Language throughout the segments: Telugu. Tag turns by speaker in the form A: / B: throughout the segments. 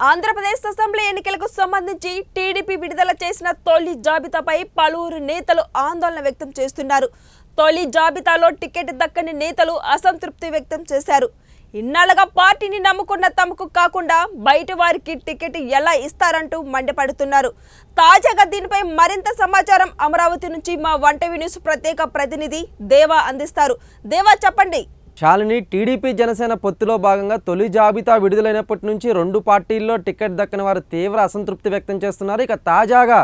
A: ఆంధ్రప్రదేశ్ అసెంబ్లీ ఎన్నికలకు సంబంధించి టీడీపీ విడుదల చేసిన తొలి జాబితాపై పలువురు నేతలు ఆందోళన వ్యక్తం చేస్తున్నారు. తొలి జాబితాలో టికెట్ దక్కని నేతలు అసంతృప్తి వ్యక్తం చేశారు. ఇన్నాళ్లుగా పార్టీని నమ్ముకున్న తమకు కాకుండా బయట వారికి టికెట్ ఎలా ఇస్తారంటూ మండిపడుతున్నారు. తాజాగా దీనిపై మరింత సమాచారం అమరావతి నుంచి మా వంటవి న్యూస్ ప్రత్యేక ప్రతినిధి దేవా అందిస్తారు. దేవా, చెప్పండి.
B: శాలిని, టీడీపీ జనసేన పొత్తులో భాగంగా తొలి జాబితా విడుదలైనప్పటి నుంచి రెండు పార్టీల్లో టికెట్ దక్కని వారు తీవ్ర అసంతృప్తి వ్యక్తం చేస్తున్నారు. ఇక తాజాగా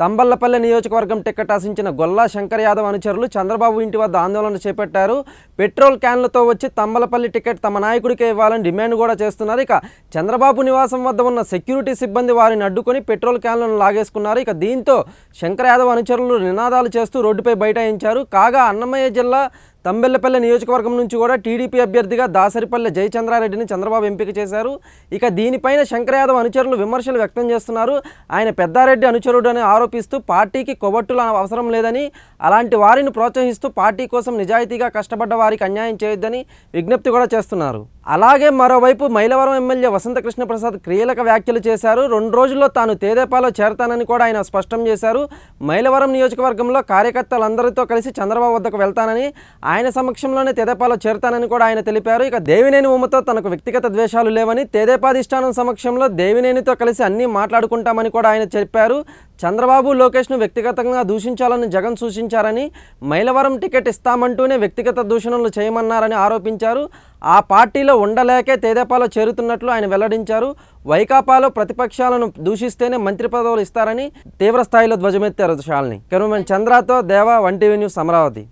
B: తంబళ్లపల్లి నియోజకవర్గం టికెట్ ఆశించిన గొల్లా శంకర్ యాదవ్ అనుచరులు చంద్రబాబు ఇంటి వద్ద ఆందోళన చేపట్టారు. పెట్రోల్ క్యాన్లతో వచ్చి తంబళ్లపల్లి టికెట్ తమ నాయకుడికే ఇవ్వాలని డిమాండ్ కూడా చేస్తున్నారు. ఇక చంద్రబాబు నివాసం వద్ద ఉన్న సెక్యూరిటీ సిబ్బంది వారిని అడ్డుకొని పెట్రోల్ క్యాన్లను లాగేసుకున్నారు. ఇక దీంతో శంకర్ యాదవ్ అనుచరులు నినాదాలు చేస్తూ రోడ్డుపై బైఠాయించారు. కాగా అన్నమయ్య జిల్లా తంబెల్లపల్లి నియోజకవర్గం నుంచి కూడా టీడీపీ అభ్యర్థిగా దాసరిపల్లి జయచంద్రారెడ్డిని చంద్రబాబు ఎంపిక చేశారు. ఇక దీనిపైన శంకర్ యాదవ్ అనుచరులు విమర్శలు వ్యక్తం చేస్తున్నారు. ఆయన పెద్దారెడ్డి అనుచరుడు అని ఆరోపిస్తూ పార్టీకి కొవ్వొట్టుల అవసరం లేదని, అలాంటి వారిని ప్రోత్సహిస్తూ పార్టీ కోసం నిజాయితీగా కష్టపడ్డ వారికి అన్యాయం చేయొద్దని విజ్ఞప్తి కూడా చేస్తున్నారు. అలాగే మరోవైపు మైలవరం ఎమ్మెల్యే వసంత కృష్ణప్రసాద్ కీలక వ్యాఖ్యలు చేశారు. 2 రోజుల్లో తాను తెదేపాలో చేరతానని కూడా ఆయన స్పష్టం చేశారు. మైలవరం నియోజకవర్గంలో కార్యకర్తలందరితో కలిసి చంద్రబాబు వద్దకు వెళ్తానని, ఆయన సమక్షంలోనే తెదేపాలో చేరతానని కూడా ఆయన తెలిపారు. ఇక దేవినేని ఉమతో తనకు వ్యక్తిగత ద్వేషాలు లేవని, తెదేపాధిష్టానం సమక్షంలో దేవినేనితో కలిసి అన్నీ మాట్లాడుకుంటామని కూడా ఆయన చెప్పారు. చంద్రబాబు, లోకేష్ను వ్యక్తిగతంగా దూషించాలని జగన్ సూచించారని, మైలవరం టికెట్ ఇస్తామంటూనే వ్యక్తిగత దూషణలు చేయమన్నారని ఆరోపించారు. ఆ పార్టీలో ఉండలేకే తెదేపాలో చేరుతున్నట్లు ఆయన వెల్లడించారు. వైకాపాలో ప్రతిపక్షాలను దూషిస్తేనే మంత్రి పదవులు ఇస్తారని తీవ్ర స్థాయిలో ధ్వజమెత్తారు. శాలిని, కెమెరామెన్ చంద్రతో దేవా, వన్ టీవీ న్యూస్, అమరావతి.